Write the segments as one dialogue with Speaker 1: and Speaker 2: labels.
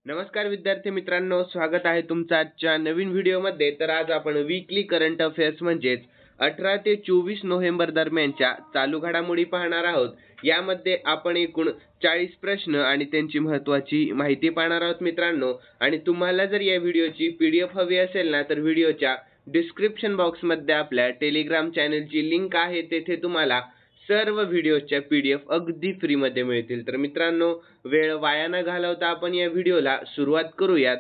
Speaker 1: नमस्कार विद्यार्थी मित्रांनो, स्वागत आहे तुमचं आजच्या नवीन व्हिडिओमध्ये। तर आज आपण वीकली करंट अफेअर्स म्हणजेच 18 ते 24 नोव्हेंबर दरम्यानच्या चालू घडामोडी पाहणार आहोत। यामध्ये आपण एकूण 40 प्रश्न आणि त्यांची महत्त्वाची माहिती पाहणार आहोत मित्रांनो। आणि तुम्हाला जर या व्हिडिओची PDF हवी असेल ना, तर व्हिडिओच्या डिस्क्रिप्शन बॉक्समध्ये आपल्या टेलिग्राम चॅनलची लिंक आहे, तेथे तुम्हाला सर्व व्हिडिओच्या PDF अगदी फ्रीमध्ये मिळतील। तर मित्रांनो, वेळ वाया न घालवता आपण या व्हिडिओला सुरुवात करूयात।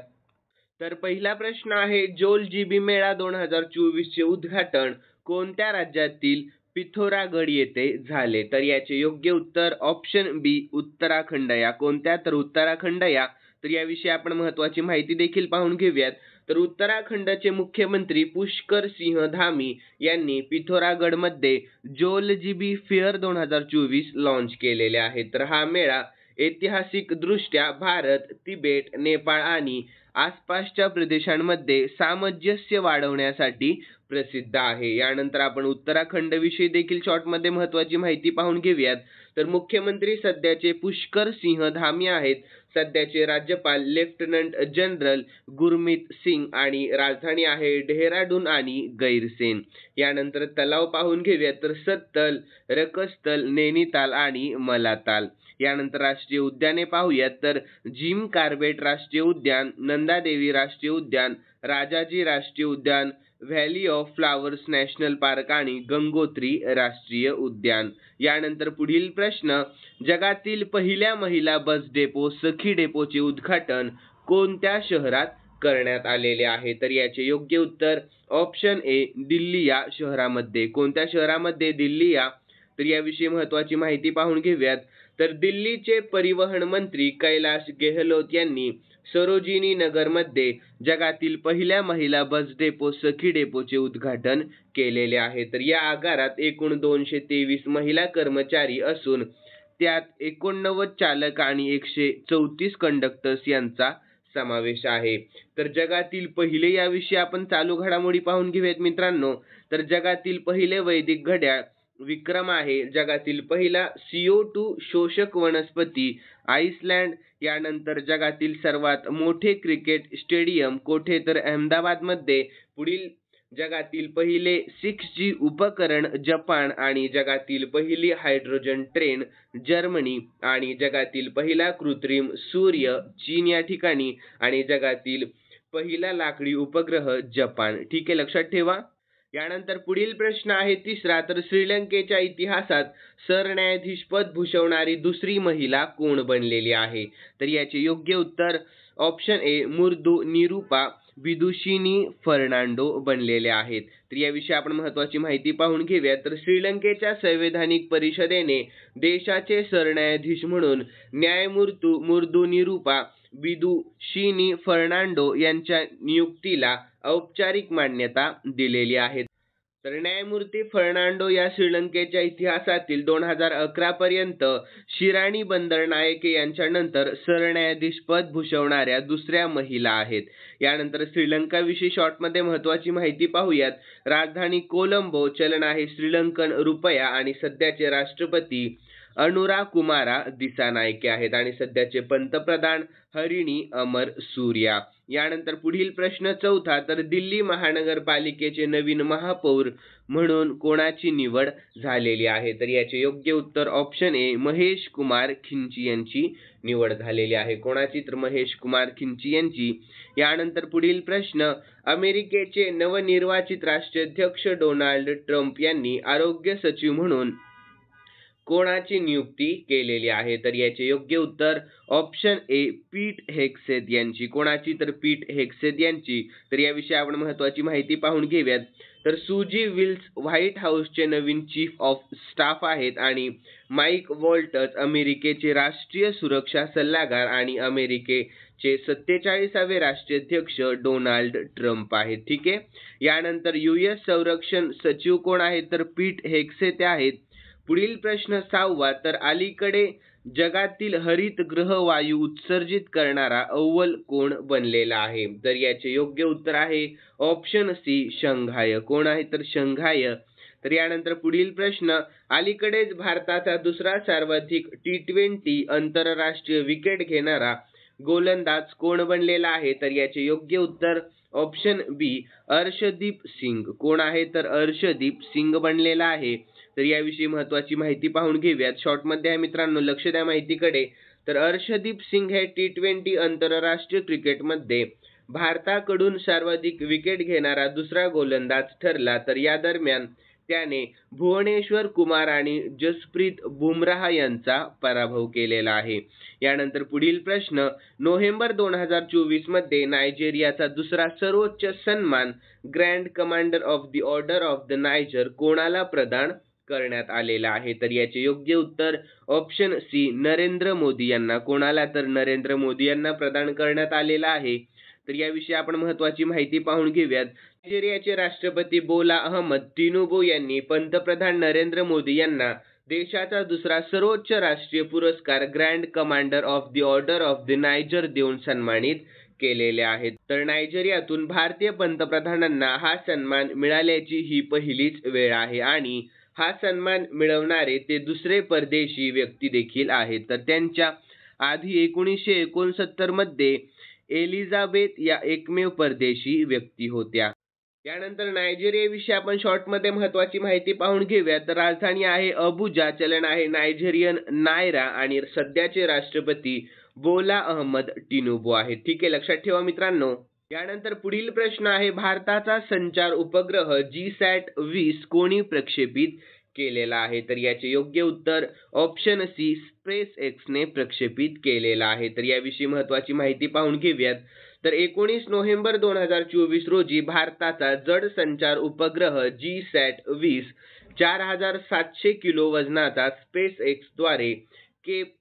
Speaker 1: तर पहिला प्रश्न आहे, जोल जीबी मेळा 2024 चे उद्घाटन कोणत्या राज्यातील पिथोरागड येथे झाले? तर याचे योग्य उत्तर ऑप्शन बी उत्तराखंड या कोणत्या? तर उत्तराखंड या। तर याविषयी आपण महत्त्वाची माहिती देखील पाहून घेऊयात। तर उत्तराखंडचे मुख्यमंत्री पुष्कर सिंह धामी यांनी पिथोरागडमध्ये जोलजीबी फेअर 2024 लॉन्च केलेले आहे। तर हा मेळा ऐतिहासिकदृष्ट्या भारत, तिबेट, नेपाळ आणि आसपासच्या प्रदेशांमध्ये सामंजस्य वाढवण्यासाठी प्रसिद्ध आहे। यानंतर आपण उत्तराखंड विषयी देखील शॉर्टमध्ये महत्त्वाची माहिती पाहून घेऊयात। तर मुख्यमंत्री सध्याचे पुष्कर सिंह धामी आहेत। सध्याचे राज्यपाल लेफ्टनंट जनरल गुरमीत सिंग आणि राजधानी आहे डेहराडून आणि गैरसेन। यानंतर तलाव पाहून घेऊयात। तर सत्तल, रकसतल, नैनीताल आणि मलाताल। यानंतर राष्ट्रीय उद्याने पाहूयात। तर जिम कार्बेट राष्ट्रीय उद्यान, नंदादेवी राष्ट्रीय उद्यान, राजाजी राष्ट्रीय उद्यान, valley of flowers national park आणि गंगोत्री राष्ट्रीय उद्यान। यानंतर पुढील प्रश्न, जगातील पहिल्या महिला बस डेपो सखी डेपोचे उद्घाटन कोणत्या शहरात करण्यात आलेले आहे? तर याचे योग्य उत्तर ऑप्शन ए दिल्ली या शहरामध्ये। कोणत्या शहरामध्ये? दिल्ली या। तर याविषयी महत्त्वाची माहिती पाहून घेऊयात। तर दिल्लीचे परिवहन मंत्री कैलाश गेहलोत यांनी सरोजिनी नगरमध्ये जगातील पहिल्या महिला बस डेपो सखी डेपोचे उद्घाटन केलेले आहे। तर या आगारात एकूण 223 महिला कर्मचारी असून त्यात 89 चालक आणि 134 कंडक्टर्स यांचा समावेश आहे। तर जगातील पहिले याविषयी आपण चालू घडामोडी पाहून घेऊयात मित्रांनो। तर जगातील पहिले वैदिक घड्याळ विक्रम आहे। जगातील पहिला CO2 शोषक वनस्पती आइसलँड। यानंतर जगातील सर्वात मोठे क्रिकेट स्टेडियम कोठे? तर अहमदाबादमध्ये। पुढील जगातील पहिले 6G उपकरण जपान आणि जगातील पहिली हायड्रोजन ट्रेन जर्मनी आणि जगातील पहिला कृत्रिम सूर्य चीन या ठिकाणी आणि जगातील पहिला लाकडी उपग्रह जपान। ठीक आहे, लक्षात ठेवा। यानंतर पुढील प्रश्न आहे तिसरा, तर श्रीलंकेच्या इतिहासात सरन्यायाधीशपद भूषवणारी दुसरी महिला कोण बनलेली आहे? तर याचे योग्य उत्तर ऑप्शन ए मुर्दू निरूपा विदुशिनी फर्नांडो बनलेले आहेत। तर याविषयी आपण महत्त्वाची माहिती पाहून घेऊया। तर श्रीलंकेच्या संवैधानिक परिषदेने देशाचे सरन्यायाधीश म्हणून न्यायमूर्ती मुर्दू निरूपा विदुशिनी फर्नांडो यांच्या नियुक्तीला औपचारिक मान्यता दिलेली आहे। तर न्यायमूर्ती फर्नांडो या श्रीलंकेच्या इतिहासातील 2011 पर्यंत शिराणी बंदरनायके यांच्यानंतर सरन्यायाधीशपद भूषवणाऱ्या दुसऱ्या महिला आहेत। यानंतर श्रीलंकाविषयी शॉर्टमध्ये महत्त्वाची माहिती पाहूयात। राजधानी कोलंबो, चलन आहे श्रीलंकन रुपया आणि सध्याचे राष्ट्रपती अनुरा कुमारा दिसानायके आहेत आणि सध्याचे पंतप्रधान हरिणी अमर सूर्या। यानंतर पुढील प्रश्न चौथा, तर दिल्ली महानगरपालिकेचे नवीन महापौर म्हणून कोणाची निवड झालेली आहे? तर याचे योग्य उत्तर ऑप्शन ए महेश कुमार खिंची यांची निवड झालेली आहे। कोणाची? तर महेश कुमार खिंची यांची। यानंतर पुढील प्रश्न, अमेरिकेचे नवनिर्वाचित राष्ट्राध्यक्ष डोनाल्ड ट्रम्प यांनी आरोग्य सचिव म्हणून कोणाची नियुक्ती केलेली आहे? तर याचे योग्य उत्तर ऑप्शन ए पीट हेगसेथ यांची। कोणाची? तर पीट हेगसेथ यांची। तर याविषयी आपण महत्त्वाची माहिती पाहून घेऊयात। तर सुजी विल्स व्हाईट हाऊसचे नवीन चीफ ऑफ स्टाफ आहेत आणि माईक वॉल्टज अमेरिकेचे राष्ट्रीय सुरक्षा सल्लागार आणि अमेरिकेचे 47वे राष्ट्राध्यक्ष डोनाल्ड ट्रम्प आहेत। ठीक आहे। यानंतर US संरक्षण सचिव कोण आहेत? तर पीट हेगसेथ आहेत। पुढील प्रश्न 6वा, तर अलीकडे जगातील हरितगृह वायू उत्सर्जित करणारा अव्वल कोण बनलेला आहे? तर याचे योग्य उत्तर आहे ऑप्शन सी शंघाय। कोण आहे? तर शंघाय। तर यानंतर पुढील प्रश्न, अलीकडेच भारताचा दुसरा सर्वाधिक T20 आंतरराष्ट्रीय विकेट घेणारा गोलंदाज कोण बनलेला आहे? तर याचे योग्य उत्तर ऑप्शन बी अर्शदीप सिंग. कोण आहे? तर अर्शदीप सिंग बनलेला आहे. तर याविषयी महत्त्वाची माहिती पाहून घेऊयात. शॉर्टमध्ये आहे मित्रांनो, लक्ष द्या माहितीकडे. तर अर्शदीप सिंग हे T20 आंतरराष्ट्रीय क्रिकेटमध्ये भारताकडून सर्वाधिक विकेट घेणारा दुसरा गोलंदाज ठरला. तर या दरम्यान त्याने भुवनेश्वर कुमार आणि जसप्रीत बुमराह यांचा पराभव केलेला आहे. यानंतर पुढील प्रश्न, नोव्हेंबर 2024 मध्ये नायजेरियाचा दुसरा सर्वोच्च सन्मान grand commander of the order of the Niger कोणाला प्रदान करण्यात आलेला आहे? तर याचे योग्य उत्तर ऑप्शन सी नरेंद्र मोदी यांना. कोणाला? तर नरेंद्र मोदी यांना प्रदान करण्यात आलेला आहे. तर याविषयी आपण महत्त्वाची माहिती पाहून घेऊयात. नायजेरियाचे राष्ट्रपती बोला अहमद टिनुबू यांनी पंतप्रधान नरेंद्र मोदी यांना देशाचा दुसरा सर्वोच्च राष्ट्रीय पुरस्कार grand commander of the order of the Niger देऊन सन्मानित केलेले आहेत. तर नायजेरियातून भारतीय पंतप्रधानांना हा सन्मान मिळाल्याची ही पहिलीच वेळ आहे आणि हा सन्मान मिळवणारे ते दुसरे परदेशी व्यक्ती देखील आहेत. तर त्यांच्या आधी 1969 मध्ये एलिझाबेथ या एकमेव परदेशी व्यक्ती होत्या. यानंतर नायजेरियाविषयी आपण शॉर्टमध्ये महत्त्वाची माहिती पाहून घेऊया. तर राजधानी आहे अबुजा, चलन आहे नायजेरियन नायरा आणि सध्याचे राष्ट्रपती बोला अहमद टिनुबू आहेत. ठीक आहे, लक्षात ठेवा मित्रांनो. यानंतर पुढील प्रश्न आहे, भारताचा संचार उपग्रह GSAT-20 कोणी प्रक्षेपित केलेला आहे? तर याचे योग्य उत्तर ऑप्शन सी SpaceX ने प्रक्षेपित केलेला आहे. तर याविषयी महत्त्वाची माहिती पाहून घेऊयात. तर 19 नोव्हेंबर 2024 रोजी भारताचा जड संचार उपग्रह GSAT-20 4700 किलो वजनाचा SpaceX द्वारे केप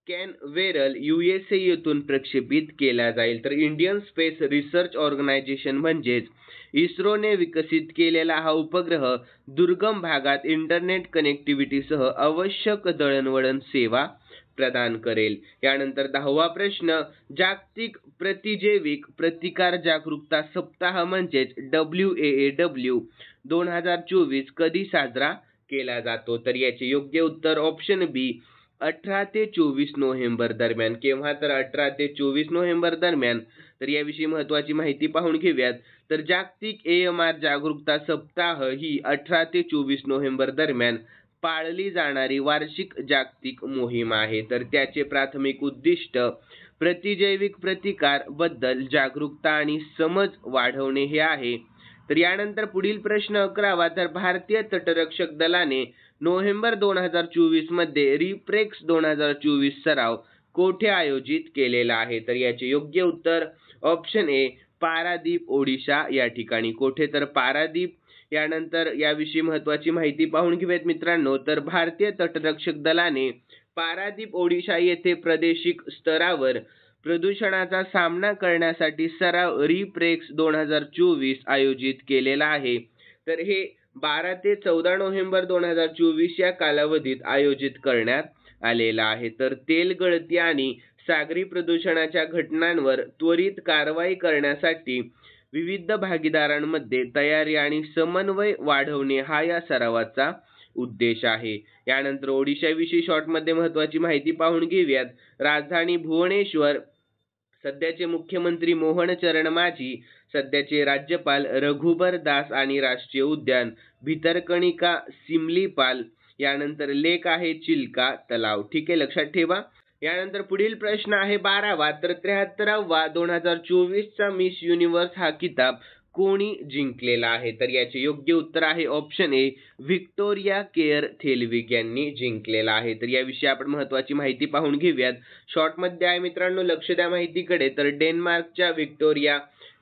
Speaker 1: कॅनवेरल USA येथून प्रक्षेपित केला जाईल. तर इंडियन स्पेस रिसर्च ऑर्गनायझेशन म्हणजेच इस्रोने विकसित केलेला हा उपग्रह दुर्गम भागात इंटरनेट कनेक्टिव्हिटीसह आवश्यक दळणवळण सेवा प्रदान करेल. यानंतर 10वा प्रश्न, जागतिक प्रतिजैविक प्रतिकार जागरूकता सप्ताह म्हणजेच WAAW 2024 कधी साजरा केला जातो? तर याचे योग्य उत्तर ऑप्शन बी 18 ते 24 नोव्हेंबर दरम्यान. केव्हा? तर 18 ते 24 नोव्हेंबर दरम्यान. तर याविषयी महत्त्वाची माहिती पाहून घेऊयात. तर जागतिक AMR जागरूकता सप्ताह ही 18 ते 24 नोव्हेंबर दरम्यान पाळली जाणारी वार्षिक जागतिक मोहीम आहे. तर त्याचे प्राथमिक उद्दिष्ट प्रतिजैविक प्रतिकार बद्दल जागरूकता आणि समज वाढवणे हे आहे. तर यानंतर पुढील प्रश्न 11वा, तर भारतीय तटरक्षक दलाने नोव्हेंबर 2024 मध्ये रिप्रेक्स 2024 सराव कोठे आयोजित केलेला आहे? तर याचे योग्य उत्तर ऑप्शन ए पारादीप ओडिशा या ठिकाणी. कोठे? तर पारादीप. यानंतर याविषयी महत्त्वाची माहिती पाहून घेऊयात मित्रांनो. तर भारतीय तटरक्षक दलाने पारादीप ओडिशा येथे प्रादेशिक स्तरावर प्रदूषणाचा सामना करण्यासाठी सराव रिप्रेक्स 2024 आयोजित केलेला आहे. तर हे 12 ते 14 नोव्हेंबर 2024 या कालावधीत आयोजित करण्यात आलेला आहे. तर तेल गळती आणि सागरी प्रदूषणाच्या घटनांवर त्वरित कारवाई करण्यासाठी विविध भागीदारांमध्ये तयारी आणि समन्वय वाढवणे हा या सरावाचा उद्देश आहे. यानंतर ओडिशाविषयी शॉर्टमध्ये महत्त्वाची माहिती पाहून घेऊयात. राजधानी भुवनेश्वर, सध्याचे मुख्यमंत्री मोहन चरण माझी, सध्याचे राज्यपाल रघुबर दास आणि राष्ट्रीय उद्यान भितरकणिका सिमलीपाल. यानंतर लेक आहे चिल्का तलाव. ठीक आहे, लक्षात ठेवा. यानंतर पुढील प्रश्न आहे 12वा, तर 73वा 2024चा मिस युनिव्हर्स हा किताब कोणी जिंकलेला आहे? तर याचे योग्य उत्तर आहे ऑप्शन ए व्हिक्टोरिया केअर थेलविग यांनी जिंकलेला आहे. तर याविषयी आपण महत्त्वाची माहिती पाहून घेऊयात. शॉर्टमध्ये आहे मित्रांनो, लक्ष द्या माहितीकडे. तर डेन्मार्कच्या व्हिक्टोरिया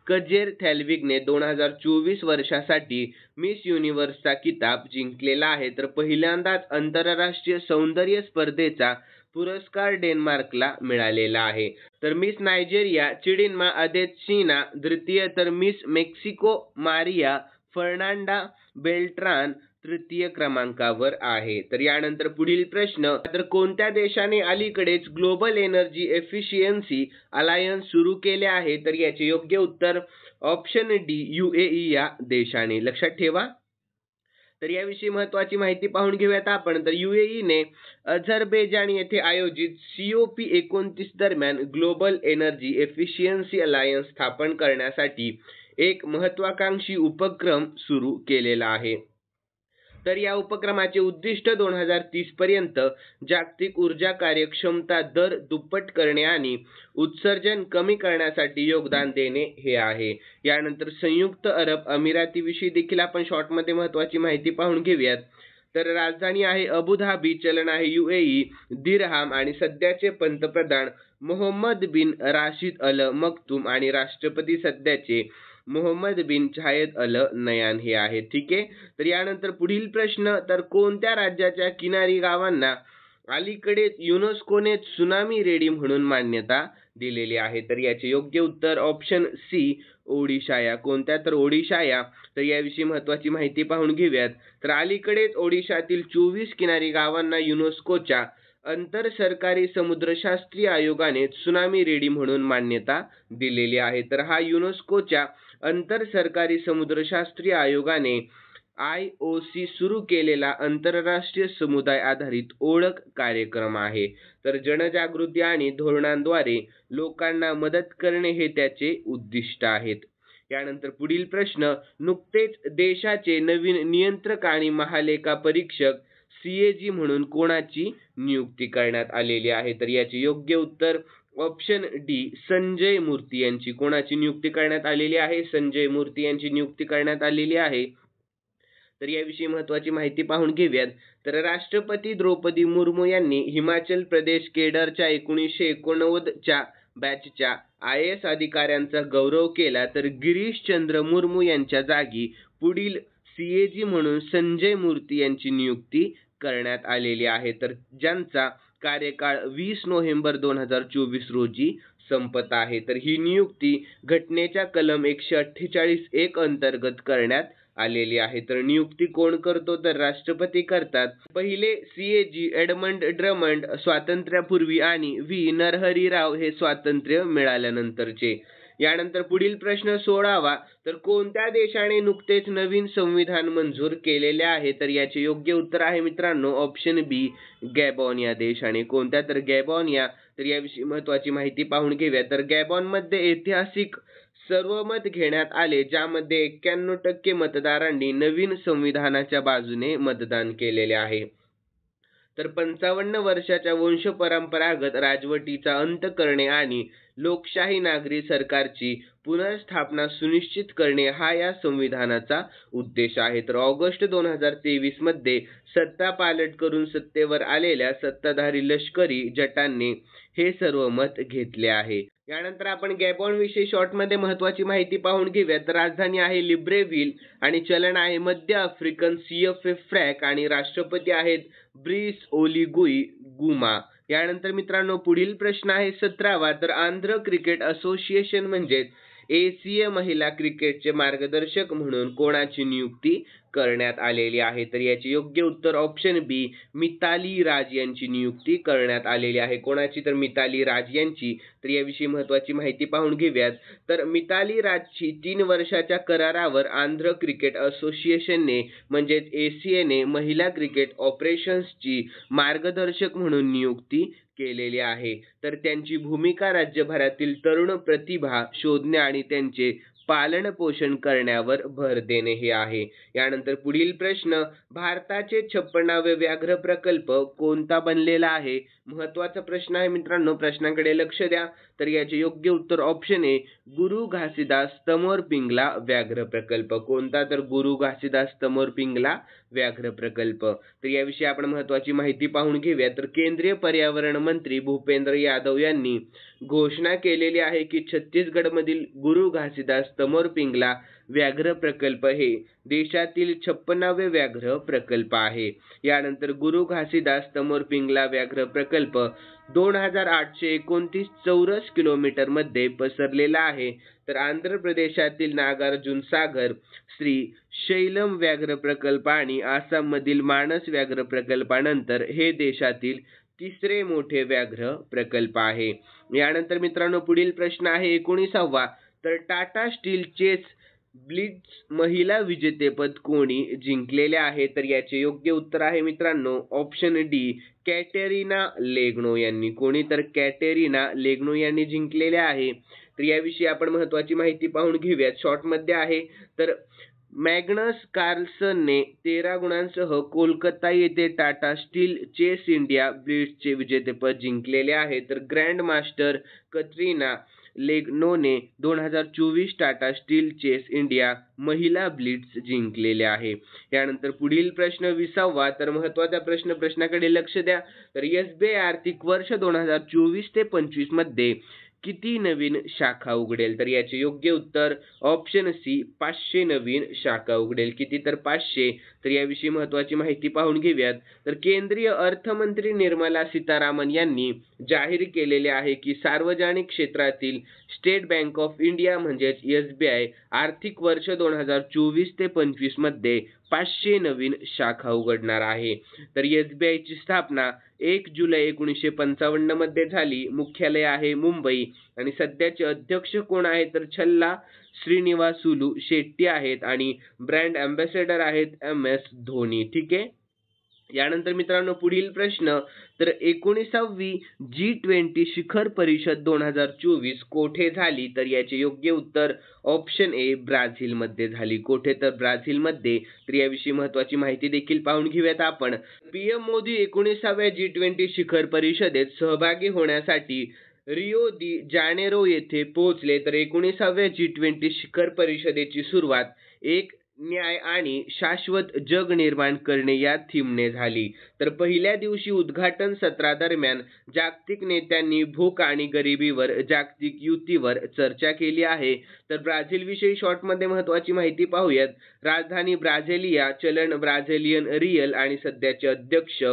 Speaker 1: कजेर थेलविगने 2024 वर्षासाठी मिस युनिव्हर्सचा किताब जिंकलेला आहे. तर पहिल्यांदाच आंतरराष्ट्रीय सौंदर्य स्पर्धेचा पुरस्कार डेन्मार्कला मिळालेला आहे. तर मिस नायजेरिया चिडिन्मा अदेत्सिना द्वितीय, तर miss Mexico Maria Fernanda Beltran तृतीय क्रमांकावर आहे. तर यानंतर पुढील प्रश्न, तर कोणत्या देशाने अलीकडेच ग्लोबल एनर्जी एफिशियन्सी अलायन्स सुरू केले आहे? तर याचे योग्य उत्तर ऑप्शन डी UAE या देशाने. लक्षात ठेवा. तर याविषयी महत्त्वाची माहिती पाहून घेऊयात आपण. तर UAE अझरबैजान येथे आयोजित COP29 दरम्यान ग्लोबल एनर्जी एफिशियन्सी अलायन्स स्थापन करण्यासाठी एक महत्त्वाकांक्षी उपक्रम सुरू केलेला आहे. तर या उपक्रमाचे उद्दिष्ट 2030 पर्यंत जागतिक ऊर्जा कार्यक्षमता दर दुप्पट करणे आणि उत्सर्जन कमी करण्यासाठी योगदान देणे हे आहे. यानंतर संयुक्त अरब अमिरातीविषयी देखील आपण शॉर्टमध्ये महत्त्वाची माहिती पाहून घेऊयात. तर राजधानी आहे अबुधाबी, चलन आहे UAE दिरहाम आणि सध्याचे पंतप्रधान मोहम्मद बिन राशिद अल मक्तूम आणि राष्ट्रपती सध्याचे मोहम्मद बिन झायद अल नयान हे आहेत. ठीक आहे. तर यानंतर पुढील प्रश्न, तर कोणत्या राज्याच्या किनारी गावांना अलीकडेच युनेस्कोने त्सुनामी रेडी म्हणून मान्यता दिलेली आहे? तर याचे योग्य उत्तर ऑप्शन सी ओडिशा या. कोणत्या? तर ओडिशा या. तर याविषयी महत्त्वाची माहिती पाहून घेऊयात. तर अलीकडेच ओडिशातील 24 किनारी गावांना युनेस्कोच्या आंतर सरकारी समुद्रशास्त्रीय आयोगाने त्सुनामी रेडी म्हणून मान्यता दिलेली आहे. तर हा युनेस्कोच्या आंतर सरकारी समुद्रशास्त्रीय आयोगाने IOC सुरू केलेला आंतरराष्ट्रीय समुदाय आधारित ओळख कार्यक्रम आहे. तर जनजागृती आणि धोरणांद्वारे लोकांना मदत करणे हे त्याचे उद्दिष्ट आहेत. यानंतर पुढील प्रश्न, नुकतेच देशाचे नवीन नियंत्रक आणि महालेखा परीक्षक CAG म्हणून कोणाची नियुक्ती करण्यात आलेली आहे? तर याचे योग्य उत्तर ऑप्शन डी संजय मूर्ती यांची. कोणाची नियुक्ती करण्यात आलेली आहे? संजय मूर्ती यांची नियुक्ती करण्यात आलेली आहे. तर याविषयी महत्त्वाची माहिती पाहून घेऊयात. तर राष्ट्रपती द्रौपदी मुर्मू यांनी हिमाचल प्रदेश केडरच्या 1989च्या बॅचच्या IAS अधिकाऱ्यांचा गौरव केला. तर गिरीश चंद्र मुर्मू यांच्या जागी पुढील CAG म्हणून संजय मूर्ती यांची नियुक्ती करण्यात आलेली आहे. तर ज्यांचा कार्यकाळ 20 नोव्हेंबर 2024 रोजी संपत आहे. तर ही नियुक्ती घटनेच्या कलम 148(1) अंतर्गत करण्यात आलेली आहे. तर नियुक्ती कोण करतो? तर राष्ट्रपती करतात. पहिले CAG एडमंड ड्रमंड स्वातंत्र्यापूर्वी आणि V नरहरी राव हे स्वातंत्र्य मिळाल्यानंतरचे. यानंतर पुढील प्रश्न 16वा, तर कोणत्या देशाने नुकतेच नवीन संविधान मंजूर केलेले आहे? तर याचे योग्य उत्तर आहे मित्रांनो ऑप्शन बी गॅबॉन या देशाने. कोणत्या? तर गॅबॉन या. तर याविषयी महत्त्वाची माहिती पाहून घेऊया. तर गॅबॉनमध्ये ऐतिहासिक सर्वमत घेण्यात आले, ज्यामध्ये 91% मतदारांनी नवीन संविधानाच्या बाजूने मतदान केलेले आहे. तर 55 वर्षाच्या वंशपरंपरागत राजवटीचा अंत करणे आणि लोकशाही नागरी सरकारची पुनर्स्थापना सुनिश्चित करणे हा या संविधानाचा उद्देश आहे. तर ऑगस्ट 2023 मध्ये सत्ता पालट करून सत्तेवर आलेल्या सत्ताधारी लष्करी जटांनी हे सर्व मत घेतले आहे. यानंतर आपण गॅबॉन विषयी शॉर्टमध्ये महत्त्वाची माहिती पाहून घेऊया. तर राजधानी आहे लिब्रेव्हिल आणि चलन आहे मध्य आफ्रिकन CFA फ्रॅक आणि राष्ट्रपती आहेत ब्रिस ओलीगुई गुमा. यानंतर मित्रांनो पुढील प्रश्न आहे 17वा, तर आंध्र क्रिकेट असोसिएशन म्हणजेच ACA महिला क्रिकेटचे मार्गदर्शक म्हणून कोणाची नियुक्ती करण्यात आलेली आहे? तर याचे योग्य उत्तर ऑप्शन बी मिताली राज यांची नियुक्ती करण्यात आलेली आहे. कोणाची? तर मिताली राज यांची. तर याविषयी महत्त्वाची माहिती पाहून घेऊयात. तर मिताली राजची 3 वर्षाच्या करारावर आंध्र क्रिकेट असोसिएशनने म्हणजेच ACAने महिला क्रिकेट ऑपरेशन्सची मार्गदर्शक म्हणून नियुक्ती केलेली आहे. तर त्यांची भूमिका राज्यभरातील तरुण प्रतिभा शोधणे आणि त्यांचे पालन पोषण करण्यावर भर देणे हे आहे. यानंतर पुढील प्रश्न, भारताचे 56वे व्याघ्र प्रकल्प कोणता बनलेला आहे? महत्त्वाचा प्रश्न आहे मित्रांनो, प्रश्नाकडे लक्ष द्या. तर याचे योग्य उत्तर ऑप्शन ए गुरु घासीदास तमोर पिंगला व्याघ्र प्रकल्प. कोणता? तर गुरु घासीदास तमोर पिंगला व्याघ्र प्रकल्प. तर याविषयी आपण महत्त्वाची माहिती पाहून घेऊया. तर केंद्रीय पर्यावरण मंत्री भूपेंद्र यादव यांनी घोषणा केलेली आहे की छत्तीसगडमधील गुरु घासीदास तमोर पिंगला व्याघ्र प्रकल्प हे देशातील 56वे व्याघ्र प्रकल्प आहे. यानंतर गुरु घासीदास तमोर पिंगला व्याघ्र प्रकल्प 2829 चौरस किलोमीटर मध्ये पसरलेला आहे. तर आंध्र प्रदेशातील नागार्जुन सागर श्री शैलम व्याघ्र प्रकल्प आणि आसाममधील मानस व्याघ्र प्रकल्पानंतर हे देशातील 3रे मोठे व्याघ्र प्रकल्प आहे. यानंतर मित्रांनो पुढील प्रश्न आहे 19वा, तर टाटा स्टील चेस ब्लिट्झ महिला विजेतेपद कोणी जिंकलेले आहे? तर याचे योग्य उत्तर आहे मित्रांनो ऑप्शन डी, कॅटेरिना लेग्नो यांनी. कोणी? तर कॅटेरिना लेग्नो यांनी जिंकलेले आहे. तर याविषयी आपण महत्त्वाची माहिती पाहून घेऊयात. शॉर्टमध्ये आहे तर मॅग्नस कार्लसनने 13 गुणांसह कोलकाता येथे टाटा स्टील चेस इंडिया ब्लिट्झचे विजेतेपद जिंकलेले आहे. तर ग्रँड मास्टर कतरिना लेग्नोने 2024 टाटा स्टील चेस इंडिया महिला ब्लिट्झ जिंकलेले आहे. यानंतर पुढील प्रश्न 20वा. तर महत्त्वाचा प्रश्नाकडे लक्ष द्या. तर SBI आर्थिक वर्ष 2024 ते 25 मध्ये किती नवीन शाखा उघडेल? तर याचे योग्य उत्तर ऑप्शन सी, 500 नवीन शाखा उघडेल. किती? तर 500. तर याविषयी महत्त्वाची माहिती पाहून घेऊयात. तर केंद्रीय अर्थमंत्री निर्मला सीतारामन यांनी जाहीर केलेले आहे की सार्वजनिक क्षेत्रातील स्टेट बँक ऑफ इंडिया म्हणजेच SBI आर्थिक वर्ष 2024 ते 25 मध्ये 500 नवीन शाखा उघडणार आहे. तर SBI ची स्थापना 1 जुलै 1955 मध्ये झाली. मुख्यालय आहे मुंबई आणि सध्याचे अध्यक्ष कोण आहेत? तर छल्ला श्रीनिवासुलू शेट्टी आहेत आणि ब्रँड अँबॅसेडर आहेत MS धोनी. ठीक आहे. यानंतर मित्रांनो पुढील प्रश्न. तर 19वी G20 शिखर परिषद 2024 कोठे झाली? तर याचे योग्य उत्तर ऑप्शन ए, ब्राझीलमध्ये झाली. कोठे? तर ब्राझीलमध्ये. तर याविषयी महत्त्वाची माहिती देखील पाहून घेऊयात आपण. PM मोदी 19व्या G20 शिखर परिषदेत सहभागी होण्यासाठी रिओ दी जानेरो येथे पोहोचले. तर 19व्या G20 शिखर परिषदेची सुरुवात एक न्याय आणि शाश्वत जग निर्माण करणे या थीमने झाली. तर पहिल्या दिवशी उद्घाटन सत्रादरम्यान जागतिक नेत्यांनी भूक आणि गरिबीवर जागतिक युतीवर चर्चा केली आहे. तर ब्राझीलविषयी शॉर्टमध्ये महत्त्वाची माहिती पाहूयात. राजधानी ब्राझिलिया, चलन ब्राझिलियन रियल आणि सध्याचे अध्यक्ष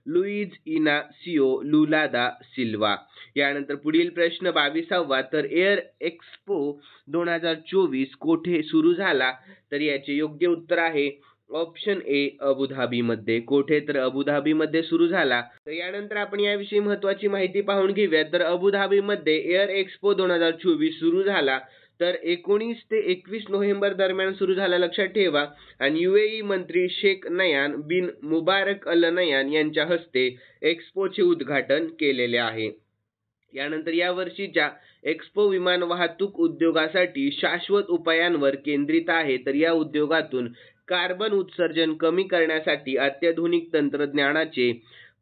Speaker 1: लुईज इनासियो लुला दा सिल्वा. यानंतर पुढील प्रश्न 22वा. तर एअर एक्स्पो 2024 कोठे सुरू झाला? तर याचे योग्य उत्तर आहे ऑप्शन ए, अबुधाबीमध्ये. कोठे? तर अबुधाबीमध्ये सुरू झाला. तर यानंतर आपण याविषयी महत्त्वाची माहिती पाहून घेऊयात. तर अबुधाबीमध्ये एअर एक्स्पो 2024 सुरू झाला. तर 19 ते 21 नोव्हेंबर दरम्यान सुरू झाला, लक्षात ठेवा. आणि UAE मंत्री शेख नयान बिन मुबारक अल नयान यांच्या हस्ते एक्स्पोचे उद्घाटन केलेले आहे. यानंतर या वर्षीच्या एक्स्पो विमान वाहतूक उद्योगासाठी शाश्वत उपायांवर केंद्रित आहे. तर या उद्योगातून कार्बन उत्सर्जन कमी करण्यासाठी अत्याधुनिक तंत्रज्ञानाचे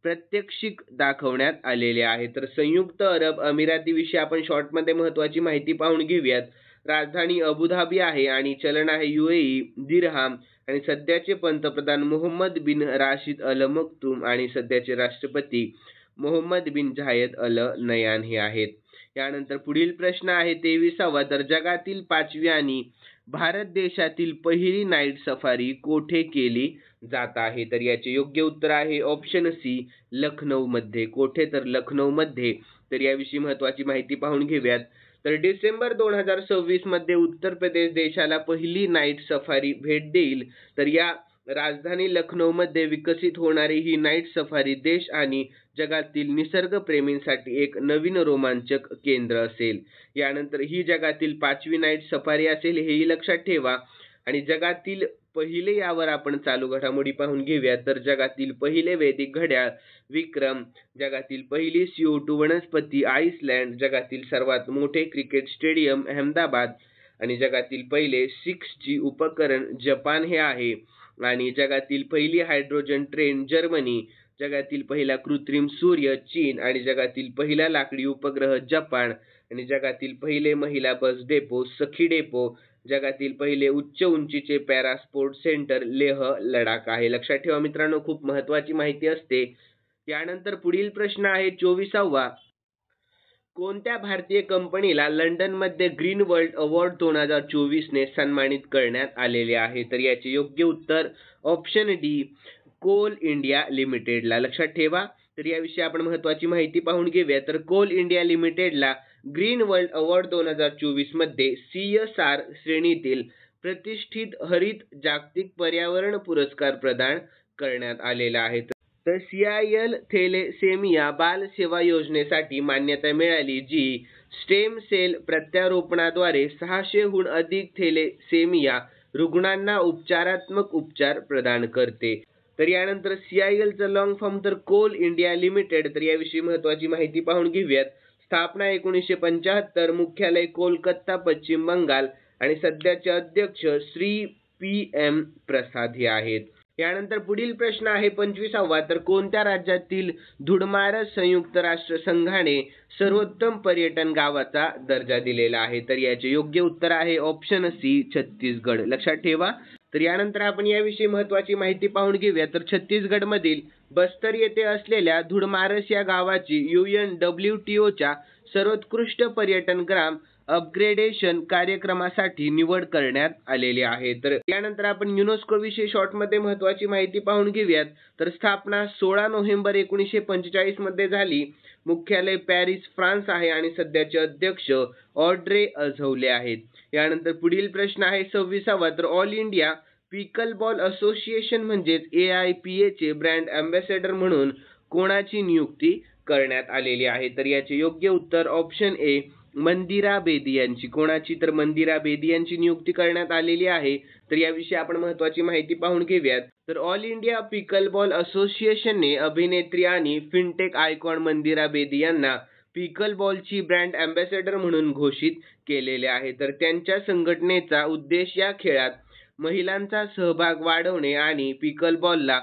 Speaker 1: प्रात्यक्षिक दाखवण्यात आलेले आहे. तर संयुक्त अरब अमिरातीविषयी आपण शॉर्टमध्ये महत्त्वाची माहिती पाहून घेऊयात. राजधानी अबुधाबी आहे आणि चलन आहे UAE दिरहाम आणि सध्याचे पंतप्रधान मोहम्मद बिन राशिद अल मक्तूम आणि सध्याचे राष्ट्रपती मोहम्मद बिन झायद अल नयान हे आहेत. यानंतर पुढील प्रश्न आहे 23वा. तर जगातील 5वी आणि भारत देशातील पहिली नाईट सफारी कोठे केली जात आहे? तर याचे योग्य उत्तर आहे ऑप्शन सी, लखनौमध्ये. कोठे? तर लखनौमध्ये. तर याविषयी महत्त्वाची माहिती पाहून घेऊयात. तर डिसेंबर 2026 मध्ये उत्तर प्रदेश देशाला पहिली नाईट सफारी भेट देईल. तर या राजधानी लखनौमध्ये विकसित होणारी ही नाईट सफारी देश आणि जगातील निसर्गप्रेमींसाठी एक नवीन रोमांचक केंद्र असेल. यानंतर ही जगातील 5वी नाईट सफारी असेल, हेही लक्षात ठेवा. आणि जगातील पहिले यावर आपण चालू घडामोडी पाहून घेऊया. तर जगातील पहिले वैदिक घड्याळ विक्रम, जगातील पहिली CO2 वनस्पती आईसलँड, जगातील सर्वात मोठे क्रिकेट स्टेडियम अहमदाबाद आणि जगातील पहिले 6G उपकरण जपान हे आहे. आणि जगातील पहिली हायड्रोजन ट्रेन जर्मनी, जगातील पहिला कृत्रिम सूर्य चीन आणि जगातील पहिला लाकडी उपग्रह जपान आणि जगातील पहिले महिला बस डेपो सखी डेपो, जगातील पहिले उच्च उंचीचे para sport centre Leh Ladakh आहे. लक्षात ठेवा मित्रांनो, खूप महत्त्वाची माहिती असते. यानंतर पुढील प्रश्न आहे 24वा. कोणत्या भारतीय कंपनीला लंडनमध्ये ग्रीन वर्ल्ड अवॉर्ड 2024 ने सन्मानित करण्यात आलेले आहे? तर याचे योग्य उत्तर ऑप्शन डी, कोल इंडिया लिमिटेडला. लक्षात ठेवा. तर याविषयी आपण महत्त्वाची माहिती पाहून घेऊया. तर कोल इंडिया लिमिटेडला ग्रीन वर्ल्ड अवॉर्ड 2024 मध्ये CSR श्रेणीतील प्रतिष्ठित हरित जागतिक पर्यावरण पुरस्कार प्रदान करण्यात आलेला आहे. तर CIL थॅलेसेमिया बाल सेवा योजनेसाठी मान्यता मिळाली, जी स्टेम सेल प्रत्यारोपणाद्वारे 600हून अधिक थॅलेसेमिया रुग्णांना उपचारात्मक उपचार प्रदान करते. तर यानंतर CILचं लॉंग फॉर्म तर कोल इंडिया लिमिटेड. तर याविषयी महत्त्वाची माहिती पाहून घेऊयात. स्थापना 1975, मुख्यालय कोलकाता पश्चिम बंगाल आणि सध्याचे अध्यक्ष श्री PM प्रसाद हे आहेत. यानंतर पुढील प्रश्न आहे 25वा. तर कोणत्या राज्यातील धुडमारस संयुक्त राष्ट्र संघाने सर्वोत्तम पर्यटन गावाचा दर्जा दिलेला आहे? तर याचे योग्य उत्तर आहे ऑप्शन C, छत्तीसगड. लक्षात ठेवा. तर यानंतर आपण याविषयी महत्त्वाची माहिती पाहून घेऊया. तर छत्तीसगडमधील बस्तर येथे असलेल्या धुडमारस या गावाची UNWTOच्या सर्वोत्कृष्ट पर्यटन ग्राम अपग्रेडेशन कार्यक्रमासाठी निवड करण्यात आलेली आहे. तर यानंतर आपण युनेस्को विषयी शॉर्टमध्ये महत्त्वाची माहिती पाहून घेऊयात. तर स्थापना 16 नोव्हेंबर 1945 मध्ये झाली. मुख्यालय पॅरिस, फ्रान्स आहे आणि सध्याचे अध्यक्ष ऑड्रे अझौले आहेत. यानंतर पुढील प्रश्न आहे 26वा. तर ऑल इंडिया पिकलबॉल असोसिएशन म्हणजेच AIPA चे ब्रँड अँबॅसेडर म्हणून कोणाची नियुक्ती करण्यात आलेली आहे? तर याचे योग्य उत्तर ऑप्शन A, मंदिरा बेदी यांची. कोणाची? तर मंदिरा बेदी यांची नियुक्ती करण्यात आलेली आहे. तर याविषयी आपण महत्त्वाची माहिती पाहून घेऊयात. तर ऑल इंडिया पिकलबॉल असोसिएशनने अभिनेत्री आणि फिनटेक आयकॉन मंदिरा बेदी यांना पिकलबॉलची ब्रँड अँबॅसेडर म्हणून घोषित केलेले आहे. तर त्यांच्या संघटनेचा उद्देश या खेळात महिलांचा सहभाग वाढवणे आणि पिकलबॉलला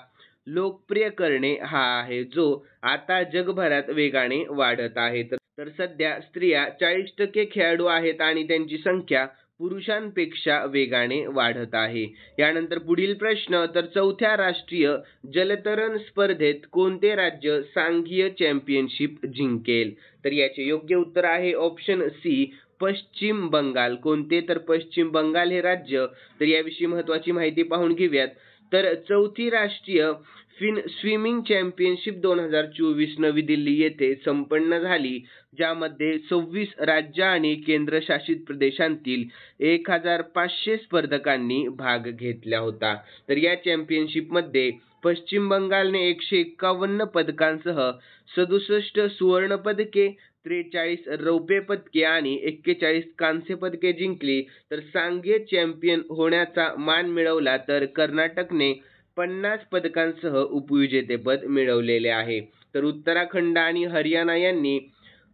Speaker 1: लोकप्रिय करणे हा आहे, जो आता जगभरात वेगाने वाढत आहे. तर सध्या स्त्रिया 40% खेळाडू आहेत आणि त्यांची संख्या पुरुषांपेक्षा वेगाने वाढत आहे. यानंतर पुढील प्रश्न. तर चौथ्या राष्ट्रीय जलतरण स्पर्धेत कोणते राज्य सांघिक चॅम्पियनशिप जिंकेल? तर याचे योग्य उत्तर आहे ऑप्शन C, पश्चिम बंगाल. कोणते? तर पश्चिम बंगाल हे राज्य. तर याविषयी महत्त्वाची माहिती पाहून घेऊयात. तर चौथी राष्ट्रीय स्विमिंग चॅम्पियनशिप 2024 नवी दिल्ली येथे संपन्न झाली, ज्यामध्ये 26 राज्य आणि केंद्रशासित प्रदेशांतील 1500 स्पर्धकांनी भाग घेतला होता. तर या चॅम्पियनशिपमध्ये पश्चिम बंगालने 151 पदकांसह 67 सुवर्ण पदके, 43 रौप्य पदके आणि 41 कांस्य पदके जिंकली. तर सांघिक चॅम्पियन होण्याचा मान मिळवला तर कर्नाटकने 50 पदकांसह उपविजेतेपद मिळवलेले आहे. तर उत्तराखंड आणि हरियाणा यांनी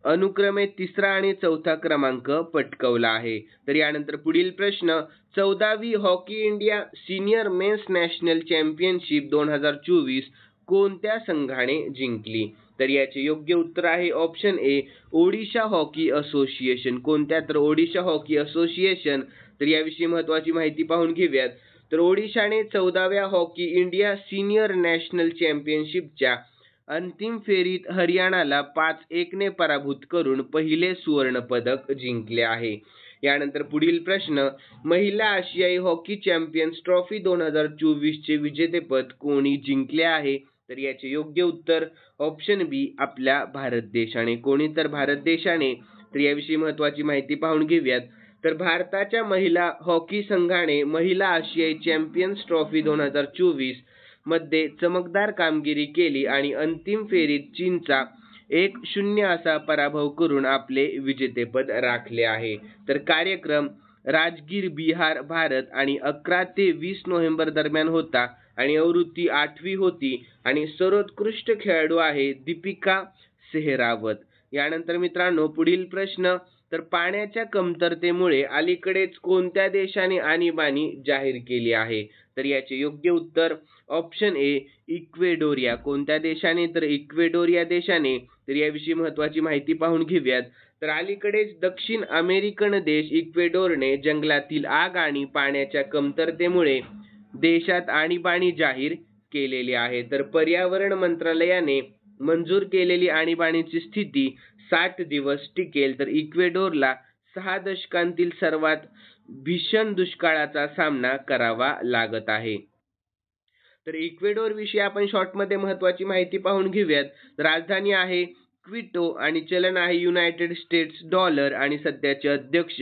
Speaker 1: अनुक्रमे 3रा आणि 4था क्रमांक पटकावला आहे. तर यानंतर पुढील प्रश्न. 14वी hockey India senior men's national championship 2024 कोणत्या संघाने जिंकली? तर याचे योग्य उत्तर आहे option A, Odisha hockey association. कोणत्या? तर ओडिशा हॉकी असोसिएशन. तर याविषयी महत्त्वाची माहिती पाहून घेऊयात. तर ओडिशाने 14व्या हॉकी इंडिया सिनियर नॅशनल चॅम्पियनशिपच्या अंतिम फेरीत हरियाणाला 5-1 ने पराभूत करून पहिले सुवर्ण पदक जिंकले आहे. यानंतर पुढील प्रश्न. महिला आशियाई हॉकी चॅम्पियन्स ट्रॉफी 2024 चे विजेतेपद कोणी जिंकले आहे? तर याचे योग्य उत्तर ऑप्शन B, आपल्या भारत देशाने. कोणी? तर भारत देशाने. तर याविषयी महत्त्वाची माहिती पाहून घेऊयात. तर भारताच्या महिला हॉकी संघाने महिला आशियाई चॅम्पियन्स ट्रॉफी 2024 मध्ये चमकदार कामगिरी केली आणि अंतिम फेरीत चीनचा 1-0 असा पराभव करून आपले विजेतेपद राखले आहे. तर कार्यक्रम राजगीर, बिहार, भारत आणि 11 ते 20 नोव्हेंबर दरम्यान होता आणि आवृत्ती 8वी होती आणि सर्वोत्कृष्ट खेळाडू आहे दीपिका सेहरावत. यानंतर मित्रांनो पुढील प्रश्न. तर पाण्याच्या कमतरतेमुळे अलीकडेच कोणत्या देशाने आणीबाणी जाहीर केली आहे? तर याचे योग्य उत्तर ऑप्शन A, इक्वेडोरिया. कोणत्या देशाने? तर इक्वेडोरिया देशाने. तर याविषयी महत्त्वाची माहिती पाहून घेऊयात. तर अलीकडेच दक्षिण अमेरिकन देश इक्वेडोरने जंगलातील आग आणि पाण्याच्या कमतरतेमुळे देशात आणीबाणी जाहीर केलेली आहे. तर पर्यावरण मंत्रालयाने मंजूर केलेली आणीबाणीची स्थिती 60 दिवस टिकेल. तर इक्वेडोरला 6 दशकांतील सर्वात भीषण दुष्काळाचा सामना करावा लागत आहे. तर इक्वेडोर विषयी आपण शॉर्टमध्ये महत्त्वाची माहिती पाहून घेऊयात. राजधानी आहे क्विटो आणि चलन आहे युनायटेड स्टेट्स डॉलर आणि सध्याचे अध्यक्ष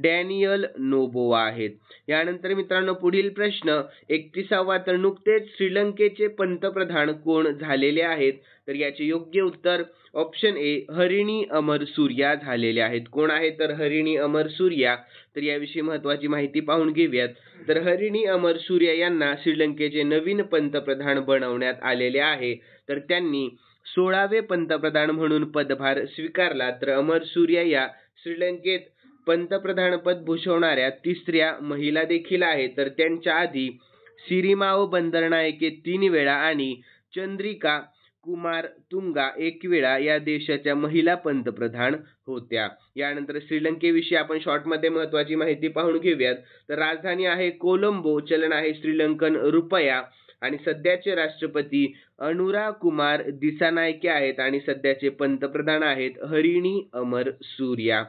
Speaker 1: डॅनियल नोबोवा आहेत. यानंतर मित्रांनो पुढील प्रश्न 31वा, तर नुकतेच श्रीलंकेचे पंतप्रधान कोण झालेले आहेत? तर याचे योग्य उत्तर ऑप्शन ए हरिणी अमरसूर्या झालेले आहेत. कोण आहे तर हरिणी अमरसूर्या. तर याविषयी महत्त्वाची माहिती पाहून घेऊयात. तर हरिणी अमरसूर्या यांना श्रीलंकेचे नवीन पंतप्रधान बनवण्यात आलेले आहे. तर त्यांनी 16वे पंतप्रधान म्हणून पदभार स्वीकारला. तर अमरसूर्या या श्रीलंकेत पंतप्रधान पद भूषवणाऱ्या तिसऱ्या महिला देखील आहेत. तर त्यांच्या आधी सिरिमाओ बंदरनायके 3 वेळा आणि चंद्रिका कुमारतुंगा 1 वेळा या देशाच्या महिला पंतप्रधान होत्या. यानंतर श्रीलंकेविषयी आपण शॉर्टमध्ये महत्त्वाची माहिती पाहून घेऊयात. तर राजधानी आहे कोलंबो, चलन आहे श्रीलंकन रुपया आणि सध्याचे राष्ट्रपती अनुरा कुमार दिसानायके आहेत आणि सध्याचे पंतप्रधान आहेत हरिणी अमरसूर्या.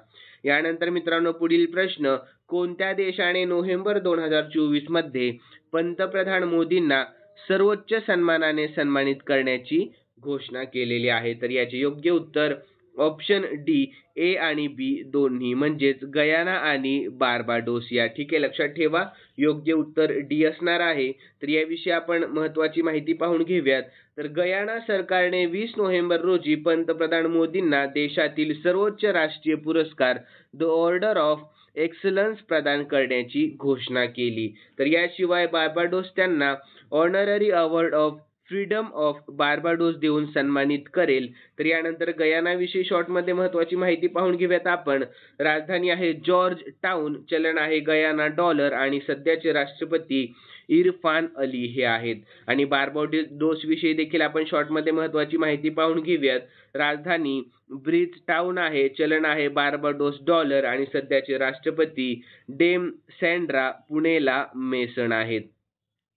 Speaker 1: यानंतर मित्रांनो पुढील प्रश्न, कोणत्या देशाने नोव्हेंबर 2024 मध्ये पंतप्रधान मोदींना सर्वोच्च सन्मानाने सन्मानित करण्याची घोषणा केलेली आहे? तर याचे योग्य उत्तर ऑप्शन डी ए आणि बी दोन्ही म्हणजेच गयाना आणि बार्बाडोस या. ठीक आहे, लक्षात ठेवा योग्य उत्तर डी असणार आहे. तर याविषयी आपण महत्त्वाची माहिती पाहून घेऊयात. तर गयाना सरकारने 20 नोव्हेंबर रोजी पंतप्रधान मोदींना देशातील सर्वोच्च राष्ट्रीय पुरस्कार द ऑर्डर ऑफ एक्सलन्स प्रदान करण्याची घोषणा केली. तर याशिवाय बार्बाडोस त्यांना honorary award of freedom of Barbados देऊन सन्मानित करेल. तर यानंतर गयानाविषयी शॉर्टमध्ये महत्त्वाची माहिती पाहून घेऊयात आपण. राजधानी आहे जॉर्ज टाउन, चलन आहे गयाना डॉलर आणि सध्याचे राष्ट्रपती इरफान अली हे आहेत. आणि बार्बाडोस विषयी देखील आपण शॉर्टमध्ये महत्त्वाची माहिती पाहून घेऊयात. राजधानी ब्रिज टाउन आहे, चलन आहे बार्बाडोस डॉलर आणि सध्याचे राष्ट्रपती डेम सँड्रा पुणेला मेसन आहेत.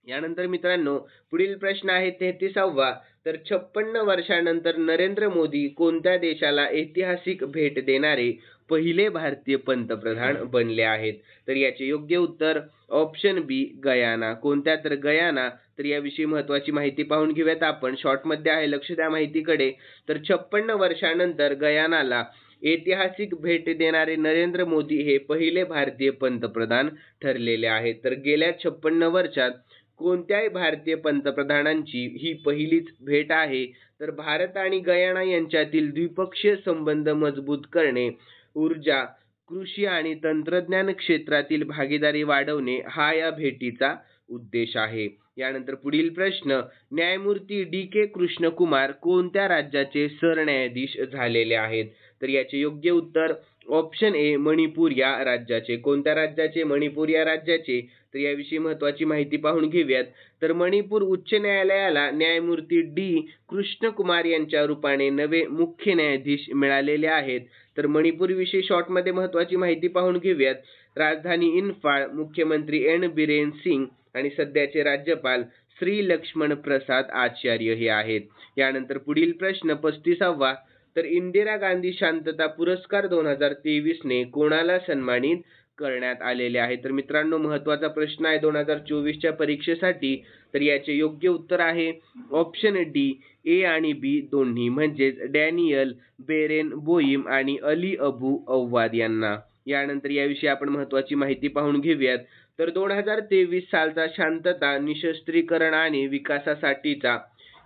Speaker 1: यानंतर मित्रांनो पुढील प्रश्न आहे 33वा, तर 56 वर्षानंतर नरेंद्र मोदी कोणत्या देशाला ऐतिहासिक भेट देणारे पहिले भारतीय पंतप्रधान बनले आहेत? तर याचे योग्य उत्तर ऑप्शन बी गयाना. कोणत्या तर गयाना. तर याविषयी महत्त्वाची माहिती पाहून घेऊयात आपण. शॉर्टमध्ये आहे, लक्ष द्या माहितीकडे. तर 56 वर्षानंतर गयानाला ऐतिहासिक भेट देणारे नरेंद्र मोदी हे पहिले भारतीय पंतप्रधान ठरलेले आहेत. तर गेल्या 56 वर्षात कोणत्याही भारतीय पंतप्रधानांची ही पहिलीच भेट आहे. तर भारत आणि गयाना यांच्यातील द्विपक्षीय संबंध मजबूत करणे, ऊर्जा, कृषी आणि तंत्रज्ञान क्षेत्रातील भागीदारी वाढवणे हा या भेटीचा उद्देश आहे. यानंतर पुढील प्रश्न, न्यायमूर्ती डी.के. कृष्णकुमार कोणत्या राज्याचे सरन्यायाधीश झालेले आहेत? तर याचे योग्य उत्तर ऑप्शन ए मणिपूर या राज्याचे. कोणत्या राज्याचे? मणिपूर या राज्याचे. तर याविषयी महत्त्वाची माहिती पाहून घेऊयात. तर मणिपूर उच्च न्यायालयाला न्यायमूर्ती डी कृष्णकुमार यांच्या रूपाने नवे मुख्य न्यायाधीश मिळालेले आहेत. तर मणिपूरविषयी शॉर्टमध्ये महत्त्वाची माहिती पाहून घेऊयात. राजधानी इम्फाळ, मुख्यमंत्री एन बिरेन सिंग आणि सध्याचे राज्यपाल श्री लक्ष्मण प्रसाद आचार्य हे आहेत. यानंतर पुढील प्रश्न 35वा, तर इंदिरा गांधी शांतता पुरस्कार 2023 ने कोणाला सन्मानित करण्यात आलेले आहे? तर मित्रांनो महत्त्वाचा प्रश्न आहे 2024च्या परीक्षेसाठी. तर याचे योग्य उत्तर आहे ऑप्शन डी ए आणि बी दोन्ही म्हणजेच डॅनियल बेरेन बोईम आणि अली अबू अव्वाद यांना. यानंतर याविषयी आपण महत्त्वाची माहिती पाहून घेऊयात. तर 2023 सालचा शांतता, निशस्त्रीकरण आणि विकासासाठीचा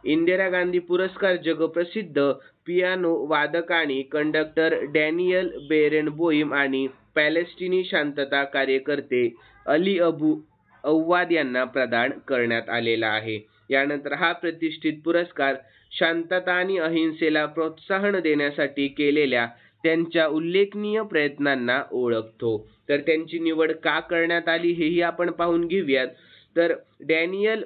Speaker 1: इंदिरा गांधी पुरस्कार जगप्रसिद्ध पियानो वादक आणि कंडक्टर डॅनियल बेरेन बोईम आणि पॅलेस्टिनी शांतता कार्यकर्ते अली अबू अव्वाद यांना प्रदान करण्यात आलेला आहे. यानंतर हा प्रतिष्ठित पुरस्कार शांतता आणि अहिंसेला प्रोत्साहन देण्यासाठी केलेल्या त्यांच्या उल्लेखनीय प्रयत्नांना ओळखतो. तर त्यांची निवड का करण्यात आली हेही आपण पाहून घेऊयात. तर डॅनियल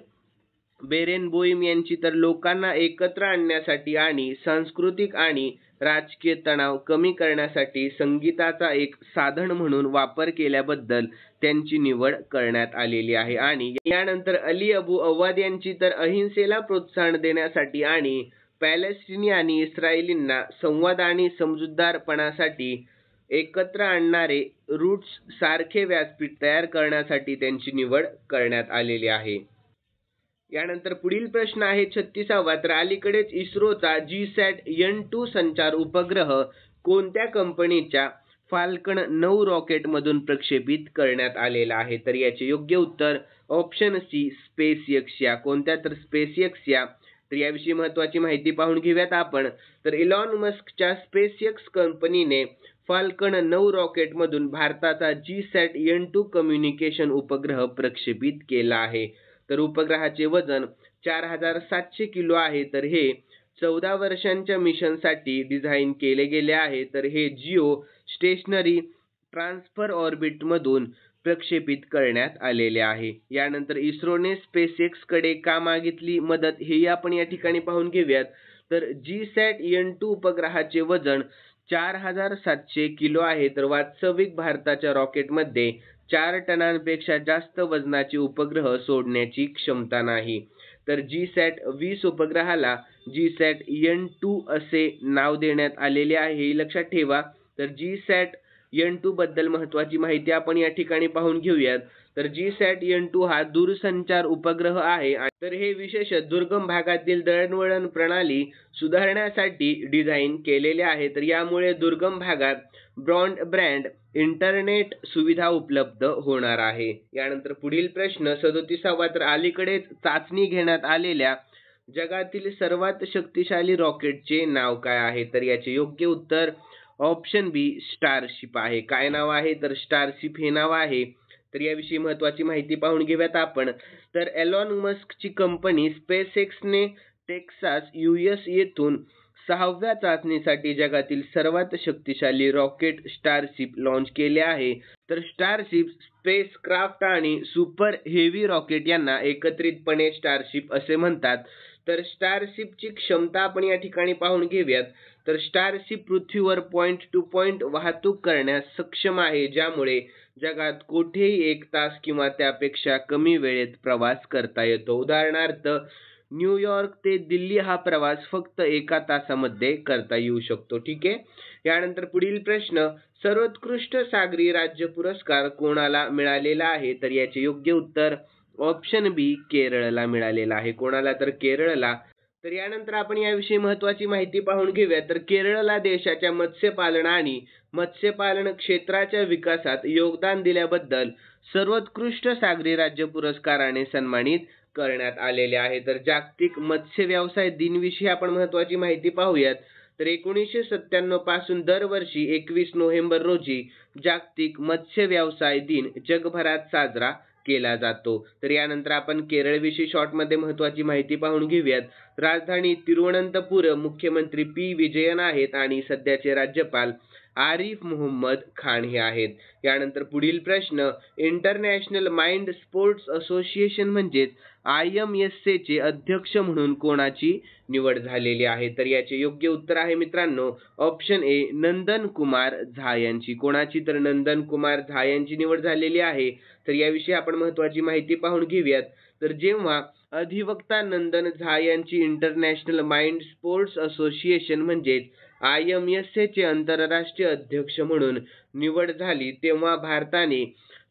Speaker 1: बेरेन बोईम यांची तर लोकांना एकत्र आणण्यासाठी आणि सांस्कृतिक आणि राजकीय तणाव कमी करण्यासाठी संगीताचा एक साधन म्हणून वापर केल्याबद्दल त्यांची निवड करण्यात आलेली आहे. आणि यानंतर अली अबू अव्वाद यांची तर अहिंसेला प्रोत्साहन देण्यासाठी आणि पॅलेस्टिनी आणि इस्रायलींना संवाद आणि समजूतदारपणासाठी एकत्र आणणारे रूट्स सारखे व्यासपीठ तयार करण्यासाठी त्यांची निवड करण्यात आलेली आहे. यानंतर पुढील प्रश्न आहे 36वा. तर अलीकडेच इस्रोचा GSAT-N2 संचार उपग्रह कोणत्या कंपनीच्या फाल्कन 9 रॉकेटमधून प्रक्षेपित करण्यात आलेला आहे? तर याचे योग्य उत्तर ऑप्शन सी SpaceX या. कोणत्या? तर SpaceX या. तर याविषयी महत्त्वाची माहिती पाहून घेऊयात आपण. तर इलॉन मस्कच्या SpaceX कंपनीने फाल्कन 9 रॉकेटमधून भारताचा GSAT-N2 कम्युनिकेशन उपग्रह प्रक्षेपित केला आहे. तर उपग्रहाचे वजन 4700 किलो आहे. तर हे 14 वर्षांच्या मिशनसाठी डिझाईन केले गेले आहे. तर हे जिओ स्टेशनरी ट्रान्सफर ऑर्बिटमधून प्रक्षेपित करण्यात आलेले आहे. यानंतर इस्रोने SpaceX कडे का मागितली मदत हेही आपण या ठिकाणी पाहून घेऊयात. तर GSAT-N2 उपग्रहाचे वजन 4700 किलो आहे. तर वास्तविक भारताच्या रॉकेटमध्ये 4 टनांपेक्षा जास्त वजनाचे उपग्रह सोडण्याची क्षमता नाही. तर GSAT-20 उपग्रहाला GSAT-N2 असे नाव देण्यात आलेले आहे, हे लक्षात ठेवा. तर GSAT-N2 बद्दल महत्त्वाची माहिती आपण या ठिकाणी पाहून घेऊयात. तर GSAT-N2 हा दूरसंचार उपग्रह आहे. तर हे विशेषतः दुर्गम भागातील दळणवळण प्रणाली सुधारण्यासाठी डिझाईन केलेले आहे. तर यामुळे दुर्गम भागात ब्रॉडबँड इंटरनेट सुविधा उपलब्ध होणार आहे. यानंतर पुढील प्रश्न 37वा. तर अलीकडेच चाचणी घेण्यात आलेल्या जगातील सर्वात शक्तिशाली रॉकेटचे नाव काय आहे? तर याचे योग्य उत्तर ऑप्शन बी स्टारशिप आहे. काय नाव आहे? तर स्टारशिप हे नाव आहे. तर याविषयी महत्त्वाची माहिती पाहून घेऊयात आपण. तर एलॉन मस्कची कंपनी SpaceXने टेक्सास US येथून 6व्या चाचणीसाठी जगातील सर्वात शक्तिशाली रॉकेट स्टारशिप लॉन्च केले आहे. तर स्टारशिप स्पेसक्राफ्ट आणि सुपर हेवी रॉकेट यांना एकत्रितपणे स्टारशिप असे म्हणतात. तर स्टारशिपची क्षमता आपण या ठिकाणी पाहून घेऊयात. तर स्टारशिप पृथ्वीवर पॉइंट टू पॉइंट वाहतूक करण्यास सक्षम आहे, ज्यामुळे जगात कुठेही 1 तास किंवा त्यापेक्षा कमी वेळेत प्रवास करता येतो. उदाहरणार्थ न्यूयॉर्क ते दिल्ली हा प्रवास फक्त 1 तासामध्ये करता येऊ शकतो. ठीक आहे. यानंतर पुढील प्रश्न सर्वोत्कृष्ट सागरी राज्य पुरस्कार कोणाला मिळालेला आहे? तर याचे योग्य उत्तर ऑप्शन बी केरळला मिळालेला आहे. कोणाला? तर केरळला. तर यानंतर आपण याविषयी महत्त्वाची माहिती पाहून घेऊया. तर केरळला देशाच्या मत्स्यपालन आणि मत्स्यपालन क्षेत्राच्या विकासात योगदान दिल्याबद्दल सर्वोत्कृष्ट सागरी राज्य पुरस्काराने सन्मानित करण्यात आलेले आहे. तर जागतिक मत्स्य व्यवसाय दिनविषयी आपण महत्त्वाची माहिती पाहूयात. तर 1997 पासून दरवर्षी 21 नोव्हेंबर रोजी जागतिक मत्स्य व्यवसाय दिन जगभरात साजरा केला जातो. तर यानंतर आपण केरळविषयी शॉर्टमध्ये महत्त्वाची माहिती पाहून घेऊयात. राजधानी तिरुवनंतपुरम, मुख्यमंत्री P. विजयन आहेत आणि सध्याचे राज्यपाल आरिफ मोहम्मद खान हे आहेत. यानंतर पुढील प्रश्न इंटरनॅशनल माइंड स्पोर्ट्स असोसिएशन म्हणजेच IMSA चे अध्यक्ष म्हणून कोणाची निवड झालेली आहे? तर याचे योग्य उत्तर आहे मित्रांनो ऑप्शन ए नंदन कुमार झा यांची. कोणाची? तर नंदन कुमार झा यांची निवड झालेली आहे. तर याविषयी आपण महत्त्वाची माहिती पाहून घेऊयात. तर जेव्हा अधिवक्ता नंदन झा यांची इंटरनॅशनल माइंड स्पोर्ट्स असोसिएशन म्हणजेच IMSA चे आंतरराष्ट्रीय अध्यक्ष म्हणून निवड झाली, तेव्हा भारताने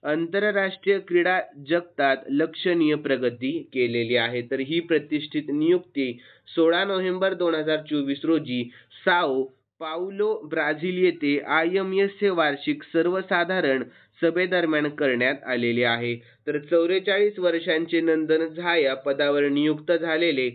Speaker 1: आंतरराष्ट्रीय क्रीडा जगतात लक्षणीय प्रगती केलेली आहे. तर ही प्रतिष्ठित नियुक्ती 16 नोव्हेंबर 2024 रोजी साओ पाउलो, ब्राझील येथे IMSA वार्षिक सर्वसाधारण सभेदरम्यान करण्यात आलेली आहे. तर 44 वर्षांचे नंदन झा या पदावर नियुक्त झालेले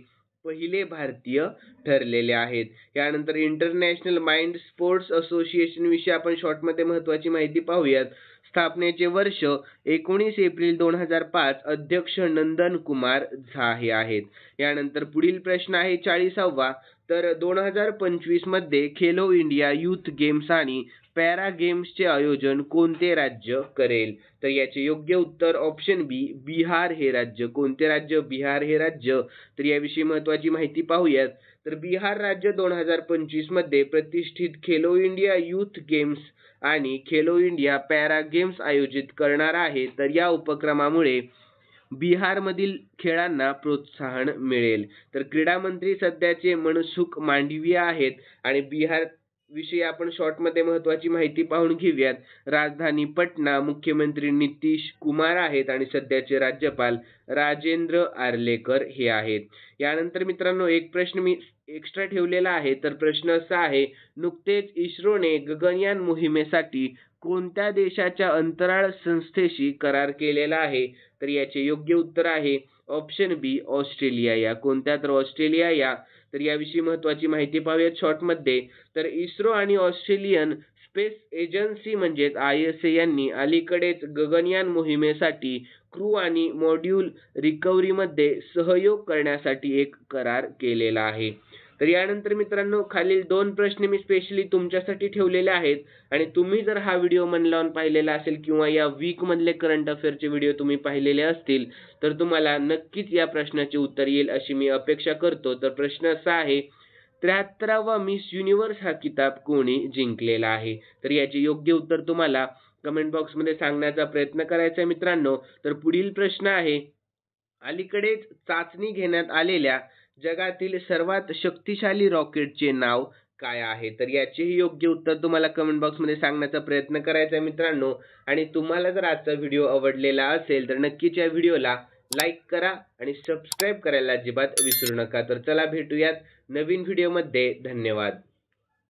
Speaker 1: पहिले भारतीय ठरलेले आहेत. यानंतर इंटरनॅशनल माइंड स्पोर्ट्स असोसिएशन विषयी आपण शॉर्टमध्ये महत्त्वाची माहिती पाहूयात. स्थापनेचे वर्ष 19 एप्रिल 2005. अध्यक्ष नंदन कुमार झा हे आहेत. यानंतर पुढील प्रश्न आहे 40वा. तर 2025 मध्ये खेलो इंडिया यूथ गेम्स आणि पॅरा गेम्सचे आयोजन कोणते राज्य करेल? तर याचे योग्य उत्तर ऑप्शन बी बिहार हे राज्य. कोणते राज्य? बिहार हे राज्य. तर याविषयी महत्त्वाची माहिती पाहूयात. तर बिहार राज्य 2025 मध्ये प्रतिष्ठित खेलो इंडिया यूथ गेम्स आणि खेलो इंडिया पॅरा गेम्स आयोजित करणार आहे. तर या उपक्रमामुळे बिहारमधील खेळांना प्रोत्साहन मिळेल. तर क्रीडा मंत्री सध्याचे मनसुख मांडविया आहेत आणि बिहार विषयी आपण शॉर्टमध्ये महत्त्वाची माहिती पाहून घेऊयात. राजधानी पटना, मुख्यमंत्री नितीश कुमार आहेत आणि सध्याचे राज्यपाल राजेंद्र आर्लेकर हे आहेत. यानंतर मित्रांनो एक प्रश्न मी एक्स्ट्रा ठेवलेला आहे. तर प्रश्न असा आहे, नुकतेच इस्रोने गगनयान मोहिमेसाठी कोणत्या देशाच्या अंतराळ संस्थेशी करार केलेला आहे? तर याचे योग्य उत्तर आहे ऑप्शन बी ऑस्ट्रेलिया या. कोणत्या? तर ऑस्ट्रेलिया या. तर याविषयी महत्त्वाची माहिती पाहूयात शॉर्टमध्ये. तर इस्रो आणि ऑस्ट्रेलियन स्पेस एजन्सी म्हणजेच ISA यांनी अलीकडेच गगनयान मोहिमेसाठी क्रू आणि मॉड्यूल रिकव्हरीमध्ये सहयोग करण्यासाठी एक करार केलेला आहे. तर यानंतर मित्रांनो खालील 2 प्रश्न मी स्पेशली तुमच्यासाठी ठेवलेले आहेत आणि तुम्ही जर हा व्हिडिओ मन लावून पाहिलेला असेल किंवा या वीकमधले करंट अफेअरचे व्हिडिओ तुम्ही पाहिलेले असतील तर तुम्हाला नक्कीच या प्रश्नाचे उत्तर येईल अशी मी अपेक्षा करतो. तर प्रश्न असा आहे, 73वा मिस युनिव्हर्स हा किताब कोणी जिंकलेला आहे? तर याचे योग्य उत्तर तुम्हाला कमेंट बॉक्समध्ये सांगण्याचा प्रयत्न करायचा आहे मित्रांनो. तर पुढील प्रश्न आहे, अलीकडेच चाचणी घेण्यात आलेल्या जगातील सर्वात शक्तिशाली रॉकेटचे नाव काय आहे? तर याचेही योग्य उत्तर तुम्हाला कमेंट बॉक्समध्ये सांगण्याचा प्रयत्न करायचा आहे मित्रांनो. आणि तुम्हाला जर आजचा व्हिडिओ आवडलेला असेल तर नक्कीच या व्हिडिओला लाईक करा आणि सबस्क्राईब करायला अजिबात विसरू नका. तर चला भेटूयात नवीन व्हिडिओमध्ये. धन्यवाद.